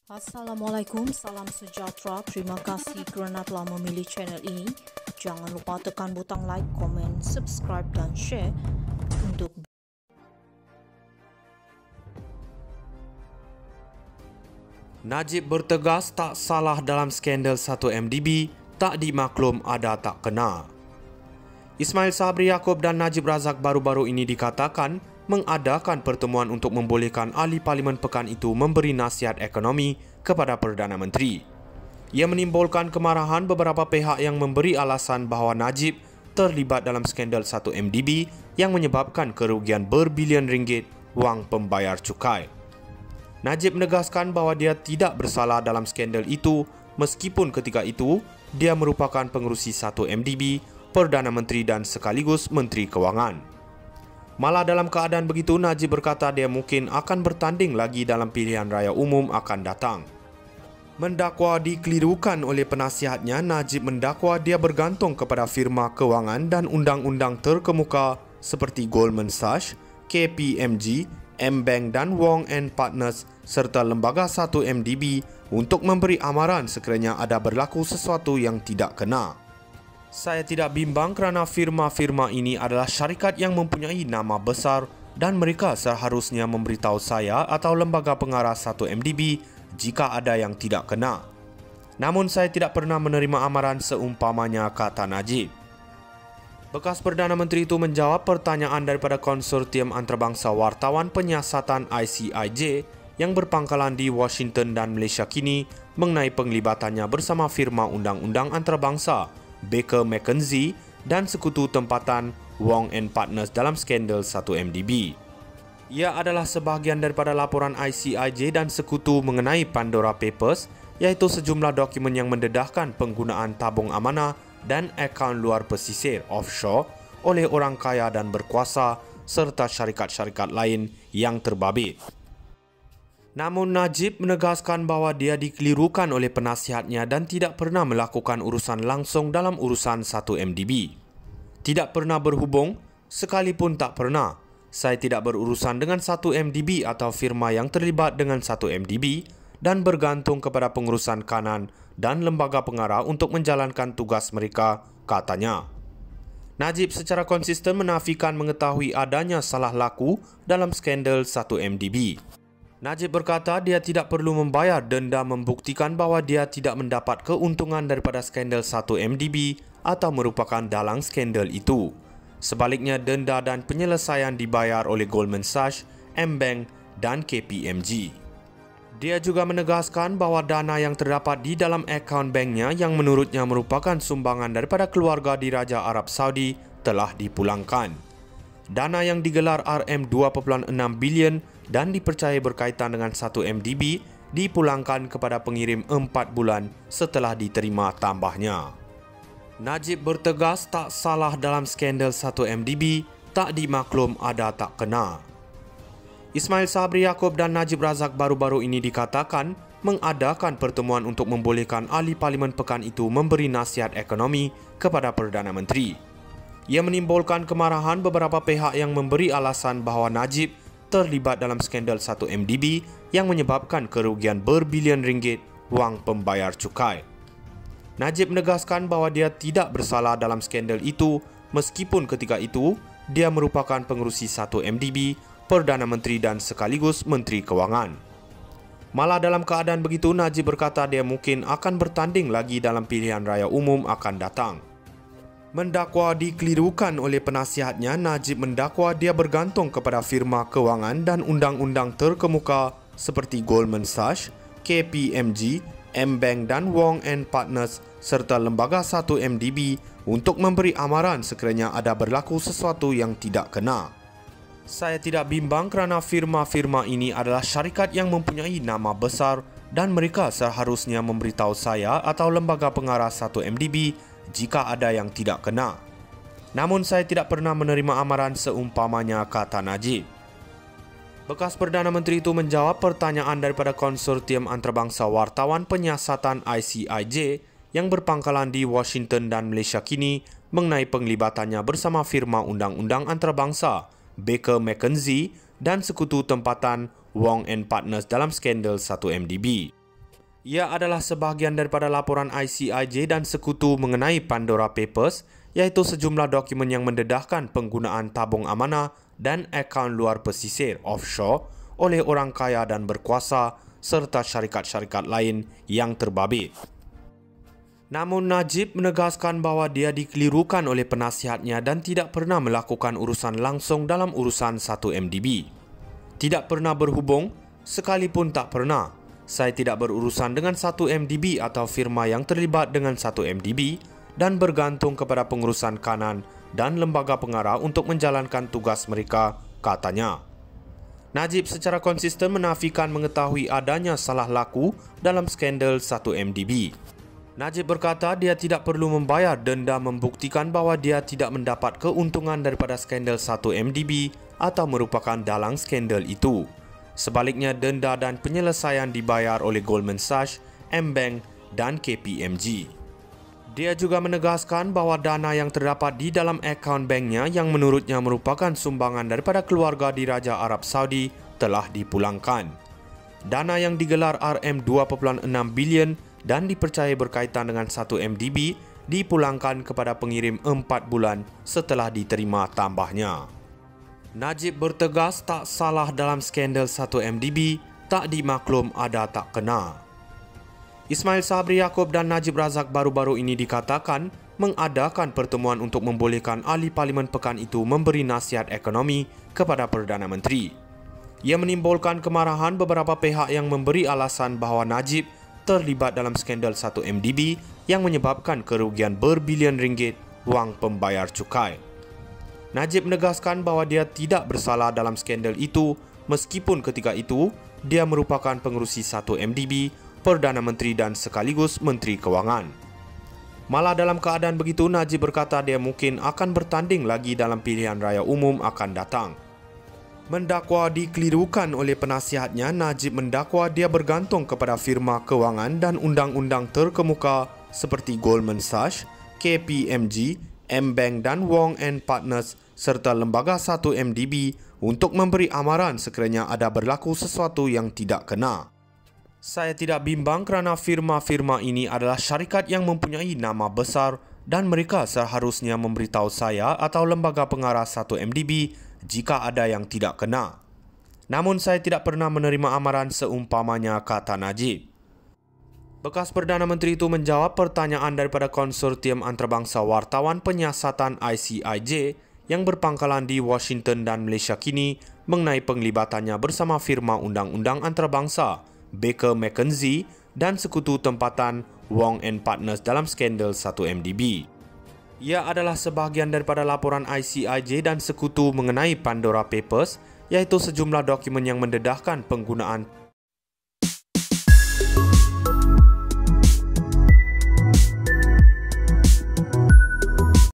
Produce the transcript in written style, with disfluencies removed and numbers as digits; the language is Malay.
Assalamualaikum, salam sejahtera. Terima kasih kerana telah memilih channel ini. Jangan lupa tekan butang like, komen, subscribe dan share untuk Najib bertegas tak salah dalam skandal 1MDB, tak dimaklum ada tak kena. Ismail Sabri Yaakob dan Najib Razak baru-baru ini dikatakan mengadakan pertemuan untuk membolehkan ahli parlimen pekan itu memberi nasihat ekonomi kepada Perdana Menteri. Ia menimbulkan kemarahan beberapa pihak yang memberi alasan bahawa Najib terlibat dalam skandal 1MDB yang menyebabkan kerugian berbilion ringgit wang pembayar cukai. Najib menegaskan bahawa dia tidak bersalah dalam skandal itu meskipun ketika itu dia merupakan pengerusi 1MDB, Perdana Menteri dan sekaligus Menteri Kewangan. Malah dalam keadaan begitu, Najib berkata dia mungkin akan bertanding lagi dalam pilihan raya umum akan datang. Mendakwa dikelirukan oleh penasihatnya, Najib mendakwa dia bergantung kepada firma kewangan dan undang-undang terkemuka seperti Goldman Sachs, KPMG, M-Bank dan Wong & Partners serta lembaga 1MDB untuk memberi amaran sekiranya ada berlaku sesuatu yang tidak kena. Saya tidak bimbang kerana firma-firma ini adalah syarikat yang mempunyai nama besar dan mereka seharusnya memberitahu saya atau lembaga pengarah 1MDB jika ada yang tidak kena. Namun saya tidak pernah menerima amaran seumpamanya, kata Najib. Bekas Perdana Menteri itu menjawab pertanyaan daripada Konsortium Antarabangsa Wartawan Penyiasatan ICIJ yang berpangkalan di Washington dan Malaysia kini mengenai penglibatannya bersama firma undang-undang antarabangsa Baker McKenzie dan sekutu tempatan Wong & Partners dalam skandal 1MDB. Ia adalah sebahagian daripada laporan ICIJ dan sekutu mengenai Pandora Papers, iaitu sejumlah dokumen yang mendedahkan penggunaan tabung amanah dan akaun luar pesisir offshore oleh orang kaya dan berkuasa serta syarikat-syarikat lain yang terbabit. Namun Najib menegaskan bahawa dia dikelirukan oleh penasihatnya dan tidak pernah melakukan urusan langsung dalam urusan 1MDB. Tidak pernah berhubung, sekalipun tak pernah. Saya tidak berurusan dengan 1MDB atau firma yang terlibat dengan 1MDB dan bergantung kepada pengurusan kanan dan lembaga pengarah untuk menjalankan tugas mereka, katanya. Najib secara konsisten menafikan mengetahui adanya salah laku dalam skandal 1MDB. Najib berkata dia tidak perlu membayar denda membuktikan bahawa dia tidak mendapat keuntungan daripada skandal 1MDB atau merupakan dalang skandal itu. Sebaliknya, denda dan penyelesaian dibayar oleh Goldman Sachs, M-Bank dan KPMG. Dia juga menegaskan bahawa dana yang terdapat di dalam akaun banknya yang menurutnya merupakan sumbangan daripada keluarga diraja Arab Saudi telah dipulangkan. Dana yang digelar RM2.6 bilion dan dipercayai berkaitan dengan 1MDB dipulangkan kepada pengirim 4 bulan setelah diterima tambahnya. Najib bertegas tak salah dalam skandal 1MDB, tak dimaklum ada tak kena. Ismail Sabri Yaakob dan Najib Razak baru-baru ini dikatakan mengadakan pertemuan untuk membolehkan ahli parlimen pekan itu memberi nasihat ekonomi kepada Perdana Menteri. Ia menimbulkan kemarahan beberapa pihak yang memberi alasan bahawa Najib terlibat dalam skandal 1MDB yang menyebabkan kerugian berbilion ringgit wang pembayar cukai. Najib menegaskan bahawa dia tidak bersalah dalam skandal itu meskipun ketika itu dia merupakan pengerusi 1MDB, Perdana Menteri dan sekaligus Menteri Kewangan. Malah dalam keadaan begitu, Najib berkata dia mungkin akan bertanding lagi dalam pilihan raya umum akan datang. Mendakwa dikelirukan oleh penasihatnya, Najib mendakwa dia bergantung kepada firma kewangan dan undang-undang terkemuka seperti Goldman Sachs, KPMG, M-Bank dan Wong & Partners serta lembaga 1MDB untuk memberi amaran sekiranya ada berlaku sesuatu yang tidak kena. Saya tidak bimbang kerana firma-firma ini adalah syarikat yang mempunyai nama besar dan mereka seharusnya memberitahu saya atau lembaga pengarah 1MDB jika ada yang tidak kena. Namun saya tidak pernah menerima amaran seumpamanya, kata Najib. Bekas Perdana Menteri itu menjawab pertanyaan daripada Konsortium Antarabangsa Wartawan Penyiasatan ICIJ yang berpangkalan di Washington dan Malaysia kini mengenai penglibatannya bersama firma undang-undang antarabangsa Baker McKenzie dan sekutu tempatan Wong & Partners dalam skandal 1MDB. Ia adalah sebahagian daripada laporan ICIJ dan Sekutu mengenai Pandora Papers, iaitu sejumlah dokumen yang mendedahkan penggunaan tabung amanah dan akaun luar pesisir offshore oleh orang kaya dan berkuasa serta syarikat-syarikat lain yang terbabit. Namun Najib menegaskan bahawa dia dikelirukan oleh penasihatnya dan tidak pernah melakukan urusan langsung dalam urusan 1MDB. Tidak pernah berhubung, sekalipun tak pernah. Saya tidak berurusan dengan 1MDB atau firma yang terlibat dengan 1MDB dan bergantung kepada pengurusan kanan dan lembaga pengarah untuk menjalankan tugas mereka, katanya. Najib secara konsisten menafikan mengetahui adanya salah laku dalam skandal 1MDB. Najib berkata dia tidak perlu membayar denda membuktikan bahawa dia tidak mendapat keuntungan daripada skandal 1MDB atau merupakan dalang skandal itu. Sebaliknya, denda dan penyelesaian dibayar oleh Goldman Sachs, M-Bank dan KPMG. Dia juga menegaskan bahawa dana yang terdapat di dalam akaun banknya yang menurutnya merupakan sumbangan daripada keluarga Diraja Arab Saudi telah dipulangkan. Dana yang digelar RM2.6 bilion dan dipercayai berkaitan dengan 1MDB dipulangkan kepada pengirim 4 bulan setelah diterima tambahnya. Najib bertegas tak salah dalam skandal 1MDB, tak dimaklum ada tak kena. Ismail Sabri Yaakob dan Najib Razak baru-baru ini dikatakan mengadakan pertemuan untuk membolehkan ahli parlimen pekan itu memberi nasihat ekonomi kepada Perdana Menteri. Ia menimbulkan kemarahan beberapa pihak yang memberi alasan bahawa Najib terlibat dalam skandal 1MDB yang menyebabkan kerugian berbilion ringgit wang pembayar cukai. Najib menegaskan bahawa dia tidak bersalah dalam skandal itu meskipun ketika itu dia merupakan pengerusi 1MDB, Perdana Menteri dan sekaligus Menteri Kewangan. Malah dalam keadaan begitu, Najib berkata dia mungkin akan bertanding lagi dalam pilihan raya umum akan datang. Mendakwa dikelirukan oleh penasihatnya, Najib mendakwa dia bergantung kepada firma kewangan dan undang-undang terkemuka seperti Goldman Sachs, KPMG, M-Bank dan Wong & Partners serta lembaga 1MDB untuk memberi amaran sekiranya ada berlaku sesuatu yang tidak kena. Saya tidak bimbang kerana firma-firma ini adalah syarikat yang mempunyai nama besar dan mereka seharusnya memberitahu saya atau lembaga pengarah 1MDB jika ada yang tidak kena. Namun saya tidak pernah menerima amaran seumpamanya, kata Najib. Bekas Perdana Menteri itu menjawab pertanyaan daripada konsortium antarabangsa wartawan penyiasatan ICIJ yang berpangkalan di Washington dan Malaysia kini mengenai penglibatannya bersama firma undang-undang antarabangsa Baker McKenzie dan sekutu tempatan Wong & Partners dalam skandal 1MDB. Ia adalah sebahagian daripada laporan ICIJ dan sekutu mengenai Pandora Papers, iaitu sejumlah dokumen yang mendedahkan penggunaan